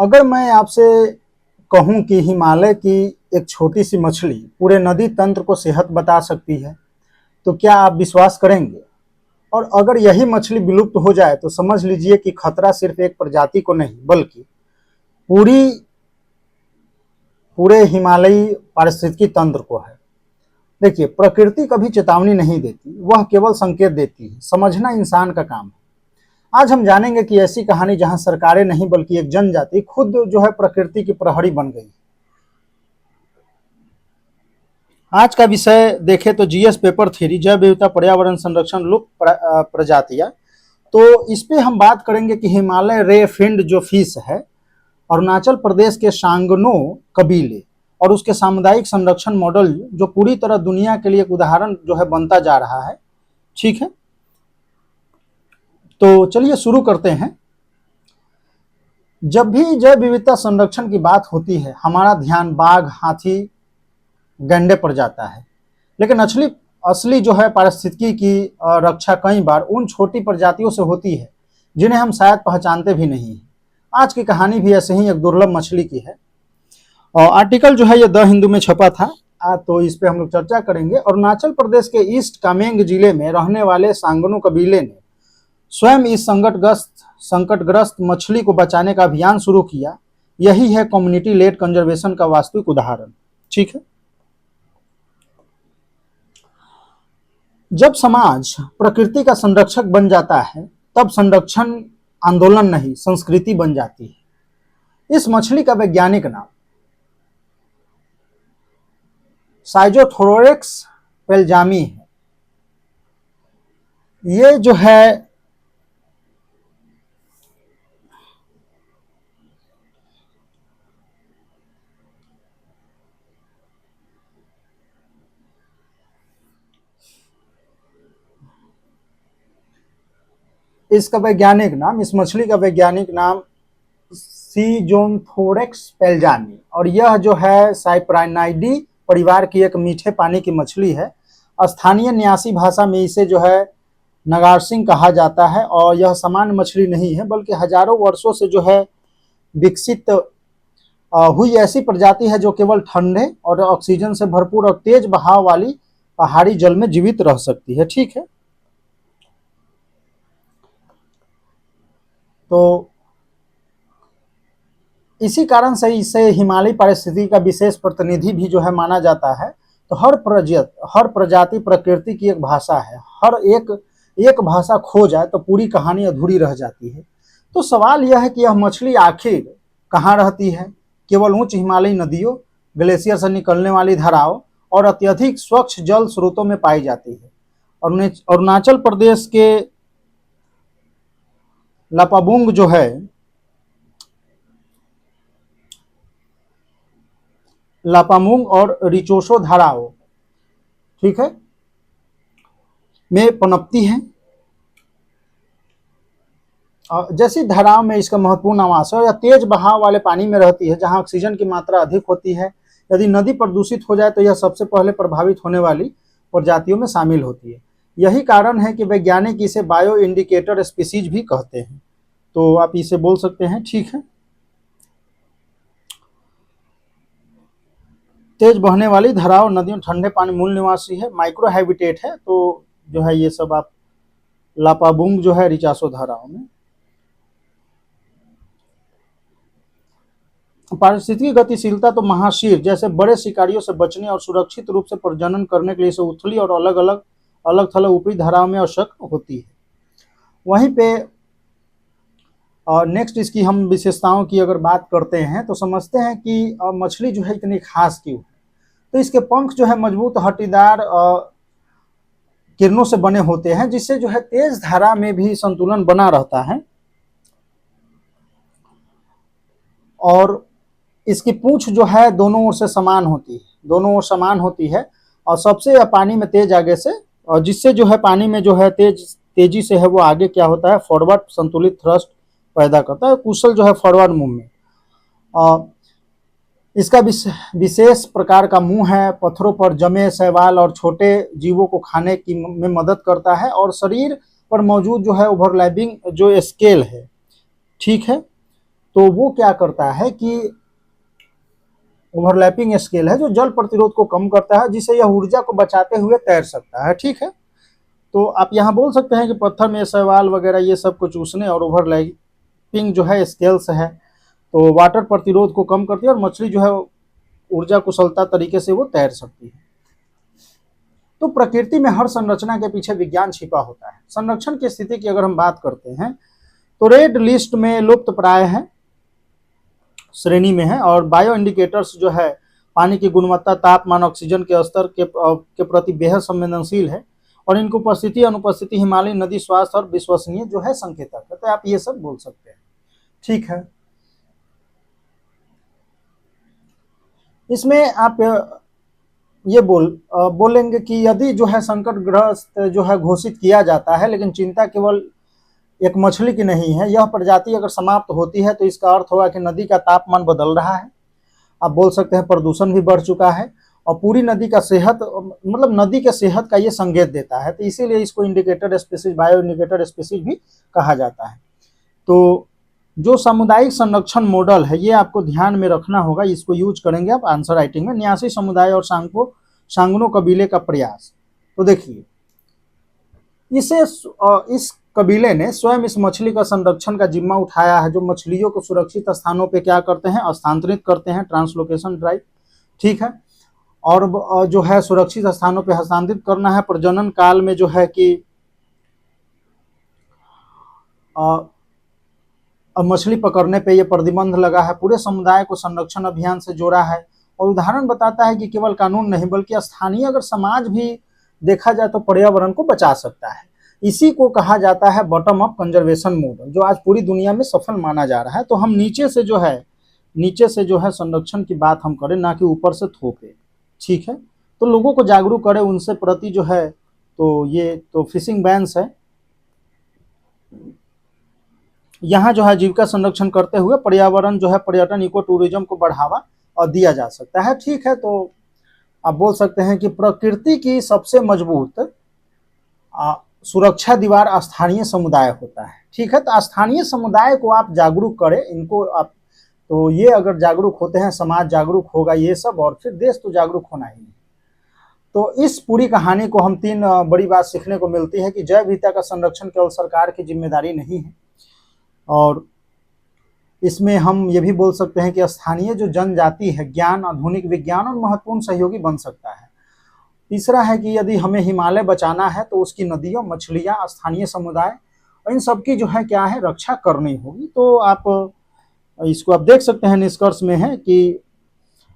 अगर मैं आपसे कहूं कि हिमालय की एक छोटी सी मछली पूरे नदी तंत्र को सेहत बता सकती है, तो क्या आप विश्वास करेंगे? और अगर यही मछली विलुप्त हो जाए तो समझ लीजिए कि खतरा सिर्फ एक प्रजाति को नहीं बल्कि पूरी पूरे हिमालयी पारिस्थितिकी तंत्र को है। देखिए, प्रकृति कभी चेतावनी नहीं देती, वह केवल संकेत देती है। समझना इंसान का काम है। आज हम जानेंगे कि ऐसी कहानी जहां सरकारें नहीं बल्कि एक जनजाति खुद जो है प्रकृति की प्रहरी बन गई। आज का विषय देखें तो जीएस पेपर थ्योरी, जैव विविधता, पर्यावरण संरक्षण, लुप्त प्रजातियां। तो इस पे हम बात करेंगे कि हिमालय रे फिंड जो फिश है, अरुणाचल प्रदेश के सांगनो कबीले और उसके सामुदायिक संरक्षण मॉडल जो पूरी तरह दुनिया के लिए एक उदाहरण जो है बनता जा रहा है। ठीक है, तो चलिए शुरू करते हैं। जब भी जैव विविधता संरक्षण की बात होती है, हमारा ध्यान बाघ, हाथी, गैंडे पर जाता है, लेकिन असली जो है पारिस्थितिकी की रक्षा कई बार उन छोटी प्रजातियों से होती है जिन्हें हम शायद पहचानते भी नहीं हैं। आज की कहानी भी ऐसे ही एक दुर्लभ मछली की है और आर्टिकल जो है ये द हिंदू में छपा था। तो इस पे हम लोग चर्चा करेंगे। अरुणाचल प्रदेश के ईस्ट कामेंग जिले में रहने वाले सांगनो कबीले ने स्वयं इस संकटग्रस्त मछली को बचाने का अभियान शुरू किया। यही है कम्युनिटी लेड कंजर्वेशन का वास्तविक उदाहरण। ठीक है, जब समाज प्रकृति का संरक्षक बन जाता है तब संरक्षण आंदोलन नहीं संस्कृति बन जाती है। इस मछली का वैज्ञानिक नाम साइजोथोरैक्स पेलजामी है। ये जो है इसका वैज्ञानिक नाम, इस मछली का वैज्ञानिक नाम सीजोथोरैक्स पेलजामी, और यह जो है साइप्रानाइडी परिवार की एक मीठे पानी की मछली है। स्थानीय न्यासी भाषा में इसे जो है नगारसिंग कहा जाता है और यह सामान्य मछली नहीं है बल्कि हजारों वर्षों से जो है विकसित हुई ऐसी प्रजाति है जो केवल ठंडे और ऑक्सीजन से भरपूर और तेज बहाव वाली पहाड़ी जल में जीवित रह सकती है। ठीक है, तो इसी कारण से इसे हिमालयी पारिस्थितिकी का विशेष प्रतिनिधि भी जो है माना जाता है। तो हर प्रजाति प्रकृति की एक भाषा है। हर एक भाषा खो जाए तो पूरी कहानी अधूरी रह जाती है। तो सवाल यह है कि यह मछली आखिर कहाँ रहती है? केवल उच्च हिमालयी नदियों, ग्लेशियर से निकलने वाली धाराओं और अत्यधिक स्वच्छ जल स्रोतों में पाई जाती है। अरुणाचल प्रदेश के लापाबुंग जो है लापामुंग और रिचोसो धाराओं, ठीक है, में पनपती है। जैसी धाराओं में इसका महत्वपूर्ण आवास है। यह तेज बहाव वाले पानी में रहती है जहां ऑक्सीजन की मात्रा अधिक होती है। यदि नदी प्रदूषित हो जाए तो यह सबसे पहले प्रभावित होने वाली प्रजातियों में शामिल होती है। यही कारण है कि वैज्ञानिक इसे बायो इंडिकेटर स्पीसीज भी कहते हैं। तो आप इसे बोल सकते हैं। ठीक है, तेज बहने वाली धाराओं, नदियों, ठंडे पानी मूल निवासी है, माइक्रो हैबिटेट है। तो जो है ये सब आप लापाबुंग जो है रिचासो धाराओं में। पारिस्थितिकी गतिशीलता तो महाशीर जैसे बड़े शिकारियों से बचने और सुरक्षित रूप से प्रजनन करने के लिए इसे उथली और अलग थलग ऊपरी धाराओं में आवश्यक होती है। वहीं पे नेक्स्ट इसकी हम विशेषताओं की अगर बात करते हैं तो समझते हैं कि मछली जो है इतनी खास क्यों है। तो इसके पंख जो है मजबूत हड्डीदार किरणों से बने होते हैं जिससे जो है तेज धारा में भी संतुलन बना रहता है। और इसकी पूंछ जो है दोनों ओर से समान होती है और सबसे यह पानी में तेज आगे से, और जिससे जो है पानी में जो है तेजी से है वो आगे क्या होता है, फॉरवर्ड संतुलित थ्रस्ट पैदा करता है, कुशल जो है फॉरवर्ड मूवमेंट। इसका विशेष प्रकार का मुंह है, पत्थरों पर जमे शैवाल और छोटे जीवों को खाने की में मदद करता है और शरीर पर मौजूद जो है ओवरलैपिंग जो स्केल है, ठीक है, तो वो क्या करता है कि ओवरलैपिंग स्केल है जो जल प्रतिरोध को कम करता है, जिससे यह ऊर्जा को बचाते हुए तैर सकता है। ठीक है, तो आप यहाँ बोल सकते हैं कि पत्थर में शैवाल वगैरह ये सब कुछ चूसने और ओवरलैपिंग जो है स्केल्स है तो वाटर प्रतिरोध को कम करती है और मछली जो है ऊर्जा कुशलता तरीके से वो तैर सकती है। तो प्रकृति में हर संरचना के पीछे विज्ञान छिपा होता है। संरक्षण की स्थिति की अगर हम बात करते हैं तो रेड लिस्ट में लुप्त प्राय है श्रेणी में है, और बायो इंडिकेटर्स जो है पानी की गुणवत्ता, तापमान, ऑक्सीजन के स्तर के प्रति बेहद संवेदनशील है, और इनकी उपस्थिति अनुपस्थिति हिमालय नदी स्वास्थ्य और विश्वसनीय जो है संकेतक है। तो आप ये सब बोल सकते हैं। ठीक है, इसमें आप ये बोलेंगे कि यदि जो है संकटग्रस्त जो है घोषित किया जाता है, लेकिन चिंता केवल एक मछली की नहीं है, यह प्रजाति अगर समाप्त होती है तो इसका अर्थ होगा कि नदी का तापमान बदल रहा है, आप बोल सकते हैं प्रदूषण भी बढ़ चुका है, और पूरी नदी का सेहत मतलब नदी के सेहत का ये संकेत देता है। तो इसीलिए इसको indicator species, bio indicator species भी कहा जाता है। तो जो सामुदायिक संरक्षण मॉडल है ये आपको ध्यान में रखना होगा, इसको यूज करेंगे आप आंसर राइटिंग में। न्यासी समुदाय और सांगनो कबीले का प्रयास। तो देखिए इस कबीले ने स्वयं इस मछली का संरक्षण का जिम्मा उठाया है, जो मछलियों को सुरक्षित स्थानों पे क्या करते हैं, स्थानांतरित करते हैं, ट्रांसलोकेशन ड्राइव। ठीक है, और जो है सुरक्षित स्थानों पे हस्तांतरित करना है। प्रजनन काल में जो है कि अब मछली पकड़ने पे ये प्रतिबंध लगा है। पूरे समुदाय को संरक्षण अभियान से जोड़ा है, और उदाहरण बताता है कि केवल कानून नहीं बल्कि स्थानीय अगर समाज भी देखा जाए तो पर्यावरण को बचा सकता है। इसी को कहा जाता है बॉटम अप कंजर्वेशन मॉडल, जो आज पूरी दुनिया में सफल माना जा रहा है। तो हम नीचे से जो है संरक्षण की बात हम करें, ना कि ऊपर से थोपे। ठीक है, तो लोगों को जागरूक करें उनसे प्रति जो है, तो ये तो फिशिंग बैन्स है। यहाँ जो है जीविका संरक्षण करते हुए पर्यावरण जो है पर्यटन इको टूरिज्म को बढ़ावा और दिया जा सकता है। ठीक है, तो आप बोल सकते हैं कि प्रकृति की सबसे मजबूत सुरक्षा दीवार स्थानीय समुदाय होता है। ठीक है, तो स्थानीय समुदाय को आप जागरूक करें, इनको आप, तो ये अगर जागरूक होते हैं, समाज जागरूक होगा, ये सब, और फिर देश तो जागरूक होना ही है। तो इस पूरी कहानी को हम 3 बड़ी बात सीखने को मिलती है कि जैव विविधता का संरक्षण केवल सरकार की जिम्मेदारी नहीं है, और इसमें हम ये भी बोल सकते हैं कि स्थानीय जो जनजाति है ज्ञान, आधुनिक विज्ञान और महत्वपूर्ण सहयोगी बन सकता है। तीसरा है कि यदि हमें हिमालय बचाना है तो उसकी नदियों, मछलियां, स्थानीय समुदाय और इन सबकी जो है क्या है रक्षा करनी होगी। तो आप इसको आप देख सकते हैं, निष्कर्ष में है कि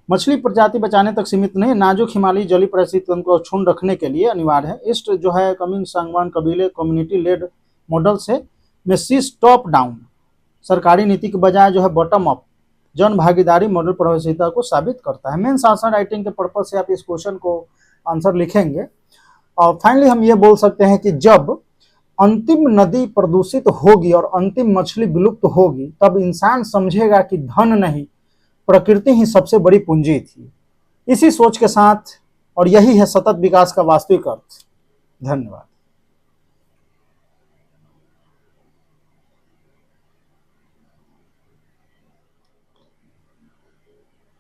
मछली प्रजाति बचाने तक सीमित नहीं, नाजुक हिमालयी जलीय परिस्थितियों को अक्षुण्ण रखने के लिए अनिवार्य है। इस जो है कमिंग सांगवान कबीले कम्युनिटी लेड मॉडल से में सीस टॉप डाउन सरकारी नीति के बजाय जो है बॉटम अप जन भागीदारी मॉडल प्रभावशीलता को साबित करता है। मेन आंसर राइटिंग के पर्पज से आप इस क्वेश्चन को आंसर लिखेंगे। और फाइनली हम ये बोल सकते हैं कि जब अंतिम नदी प्रदूषित होगी और अंतिम मछली विलुप्त होगी, तब इंसान समझेगा कि धन नहीं, प्रकृति ही सबसे बड़ी पूंजी थी। इसी सोच के साथ, और यही है सतत विकास का वास्तविक अर्थ। धन्यवाद।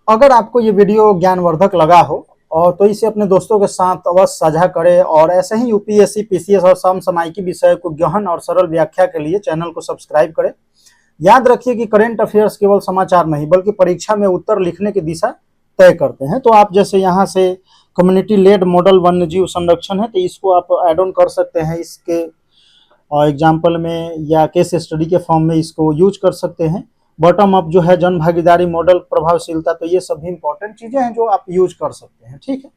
अगर आपको ये वीडियो ज्ञानवर्धक लगा हो और तो इसे अपने दोस्तों के साथ अवश्य साझा करें, और ऐसे ही यूपीएससी, पीसीएस और समसामयिकी विषय को गहन और सरल व्याख्या के लिए चैनल को सब्सक्राइब करें। याद रखिए कि करंट अफेयर्स केवल समाचार नहीं बल्कि परीक्षा में उत्तर लिखने की दिशा तय करते हैं। तो आप जैसे यहाँ से कम्युनिटी लेड मॉडल वन्यजीव संरक्षण है, तो इसको आप एड ऑन कर सकते हैं इसके एग्जाम्पल में, या केस स्टडी के फॉर्म में इसको यूज कर सकते हैं। बॉटम अप जो है जन भागीदारी मॉडल प्रभावशीलता, तो ये सभी इंपॉर्टेंट चीजें हैं जो आप यूज कर सकते हैं। ठीक है।